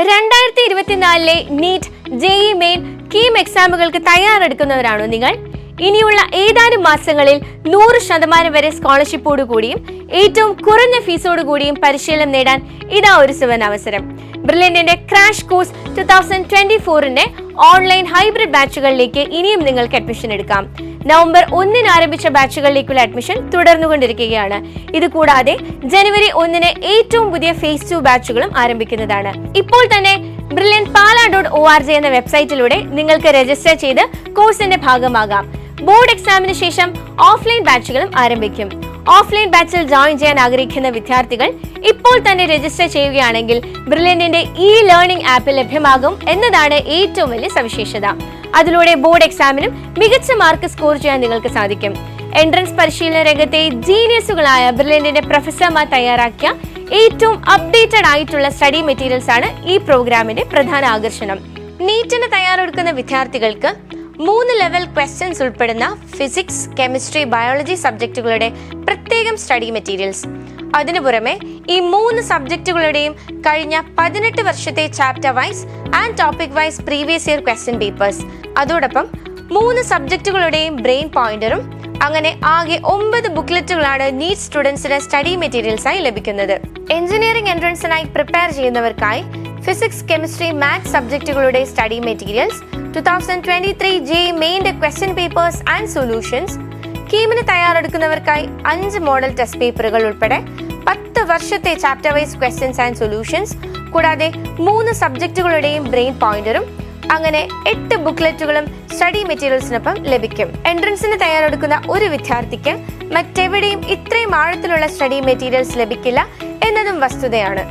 2024 NEET JEE main KEAM എക്സാമുകൾക്ക് തയ്യാറെടുക്കുന്നവരാണോ നിങ്ങൾ? ഇനിയുള്ള ഏതാനും മാസങ്ങളിൽ 100% വരെ സ്കോളർഷിപ്പോടുകൂടിയും ഏറ്റവും കുറഞ്ഞ ഫീസോടുകൂടിയും പരിശീലനം നേടാൻ ഇതാ ഒരു സുവർണാവസരം. ബ്രില്യന്റിന്റെ ക്രാഷ് കോഴ്സ് 2024ന്റെ ഓൺലൈൻ ഹൈബ്രിഡ് ബാച്ചുകളിലേക്ക് ഇനിയും നിങ്ങൾക്ക് അഡ്മിഷൻ എടുക്കാം. നവംബർ 1 ആരംഭിച്ച ബാച്ചുകളിലേക്കുള്ള അഡ്മിഷൻ തുടർന്നുകൊണ്ടിരിക്കുകയാണ്. ഇതുകൂടാതെ ജനുവരി 1 ഏറ്റവും പുതിയ ഫേസ് 2 ബാച്ചുകളും ആരംഭിക്കുന്നതാണ്. ഇപ്പോൾ തന്നെ brilliantpala.org എന്ന വെബ്സൈറ്റിലൂടെ നിങ്ങൾക്ക് രജിസ്റ്റർ ചെയ്ത് കോഴ്സിന്റെ ഭാഗമാകാം. ബോർഡ് എക്സാമിന് ശേഷം ഓഫ്ലൈൻ ബാച്ചുകളും ആരംഭിക്കും. ഓഫ്ലൈൻ ബാച്ചിൽ ജോയിൻ ചെയ്യാൻ ആഗ്രഹിക്കുന്ന വിദ്യാർത്ഥികൾ ഇപ്പോൾ തന്നെ രജിസ്റ്റർ ചെയ്യുകയാണെങ്കിൽ ബ്രില്യന്റിന്റെ ലേണിംഗ് ആപ്പ് ലഭ്യമാകും എന്നതാണ് ഏറ്റവും വലിയ സവിശേഷത. അതിലൂടെ ബോർഡ് എക്സാമിനും മികച്ച മാർക്ക് സ്കോർ ചെയ്യാൻ നിങ്ങൾക്ക് സാധിക്കും. എൻട്രൻസ് പരിശീലന രംഗത്തെ ജീനിയസുകളായ ബ്രില്യന്റിന്റെ പ്രൊഫസർമാർ തയ്യാറാക്കിയ ഏറ്റവും അപ്ഡേറ്റഡ് ആയിട്ടുള്ള സ്റ്റഡി മെറ്റീരിയൽസ് ആണ് ഈ പ്രോഗ്രാമിന്റെ പ്രധാന ആകർഷണം. നീറ്റിന് തയ്യാറെടുക്കുന്ന വിദ്യാർത്ഥികൾക്ക് 3 ലെവൽ ക്വസ്റ്റ്യൻസ് ഉൾപ്പെടുന്ന ഫിസിക്സ്, കെമിസ്ട്രി, ബയോളജി സബ്ജക്റ്റുകളുടെ പ്രത്യേകം സ്റ്റഡി മെറ്റീരിയൽസ്. അതിനു പുറമെ ഈ 3 സബ്ജക്റ്റുകളുടെയും കഴിഞ്ഞ 18 വർഷത്തെ chapter wise and topic wise previous year question papers, അതോടൊപ്പം 3 സബ്ജക്റ്റുകളുടെയും ബ്രെയിൻ പോയിന്ററും, അങ്ങനെ ആകെ 9 ബുക്ക്ലെറ്റുകളാണ് നീറ്റ് സ്റ്റുഡൻസിന് സ്റ്റഡി മെറ്റീരിയൽസ് ആയി ലഭിക്കുന്നത്. എഞ്ചിനീയറിംഗ് എൻട്രൻസിനായി പ്രിപ്പയർ ചെയ്യുന്നവർക്കായി ഫിസിക്സ്, കെമിസ്ട്രി, മാത്സ് സബ്ജക്റ്റുകളുടെ study materials, 2023 JEE main question papers and solutions, കീമിന് തയ്യാറെടുക്കുന്നവർക്കായി 5 മോഡൽ ടെസ്റ്റ് പേപ്പറുകൾ ഉൾപ്പെടെ 10 വർഷത്തെ chapter wise questions and solutions, കൂടാതെ 3 സബ്ജക്റ്റുകളുടെയും ബ്രെയിൻ പോയിന്ററും, അങ്ങനെ 8 ബുക്ക്ലെറ്റുകളും സ്റ്റഡി മെറ്റീരിയൽസിനൊപ്പം ലഭിക്കും. എൻട്രൻസിന് തയ്യാറെടുക്കുന്ന ഒരു വിദ്യാർത്ഥിക്ക് മറ്റെവിടെയും ഇത്രയും ആഴത്തിലുള്ള സ്റ്റഡി മെറ്റീരിയൽസ് ലഭിക്കില്ല എന്നതും വസ്തുതയാണ്.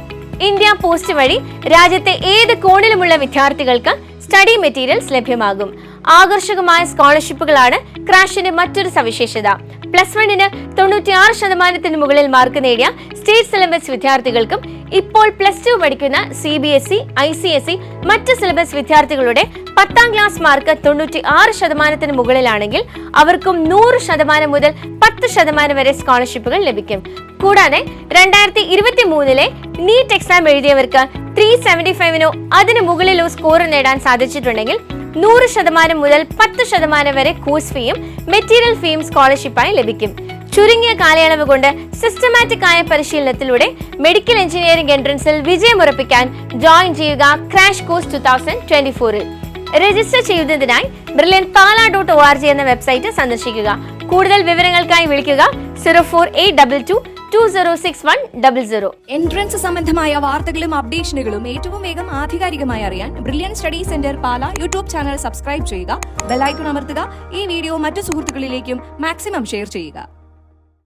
ഇന്ത്യ പോസ്റ്റ് വഴി രാജ്യത്തെ ഏത് കോണിലുമുള്ള വിദ്യാർത്ഥികൾക്ക് സ്റ്റഡി മെറ്റീരിയൽസ് ലഭ്യമാകും. ആകർഷകമായ സ്കോളർഷിപ്പുകളാണ് ക്രാഷിന്റെ മറ്റൊരു സവിശേഷത. +1 96% മുകളിൽ മാർക്ക് നേടിയ സ്റ്റേറ്റ് സിലബസ് വിദ്യാർത്ഥികൾക്കും ഇപ്പോൾ +2 പഠിക്കുന്ന CBSE, ICSE മറ്റ് സിലബസ് വിദ്യാർത്ഥികളുടെ 10ാം ക്ലാസ് മാർക്ക് 96% മുകളിലാണെങ്കിൽ അവർക്കും 100% മുതൽ 10% വരെ സ്കോളർഷിപ്പുകൾ ലഭിക്കും. കൂടാതെ 2023 നീറ്റ് എക്സാം എഴുതിയവർക്ക് 375 അതിന് മുകളിലോ സ്കോർ നേടാൻ സാധിച്ചിട്ടുണ്ടെങ്കിൽ 100% മുതൽ 10% വരെ കോഴ്സ് ഫീയും മെറ്റീരിയൽ ഫീയും സ്കോളർഷിപ്പായി ലഭിക്കും. ചുരുങ്ങിയ കാലയളവ് കൊണ്ട് സിസ്റ്റമാറ്റിക് ആയ പരിശീലനത്തിലൂടെ മെഡിക്കൽ എഞ്ചിനീയറിംഗ് എൻട്രൻസിൽ വിജയമുറപ്പിക്കാൻ ജോയിൻ ചെയ്യുക ക്രാഷ് കോഴ്സ് 2024. രജിസ്റ്റർ ചെയ്യുന്നതിനായി brilliantpala.org എന്ന വെബ്സൈറ്റ് സന്ദർശിക്കുക. കൂടുതൽ വിവരങ്ങൾക്കായി വിളിക്കുക 04822 206100. എൻട്രൻസ് സംബന്ധമായ വാർത്തകളും അപ്ഡേഷനുകളും ഏറ്റവും വേഗം ആധികാരികമായി അറിയാൻ ബ്രില്യന്റ് സ്റ്റഡി സെന്റർ പാല യൂട്യൂബ് ചാനൽ സബ്സ്ക്രൈബ് ചെയ്യുക, ബെൽ ഐക്കൺ അമർത്തുക. ഈ വീഡിയോ മറ്റു സുഹൃത്തുക്കളിലേക്കും മാക്സിമം ഷെയർ ചെയ്യുക.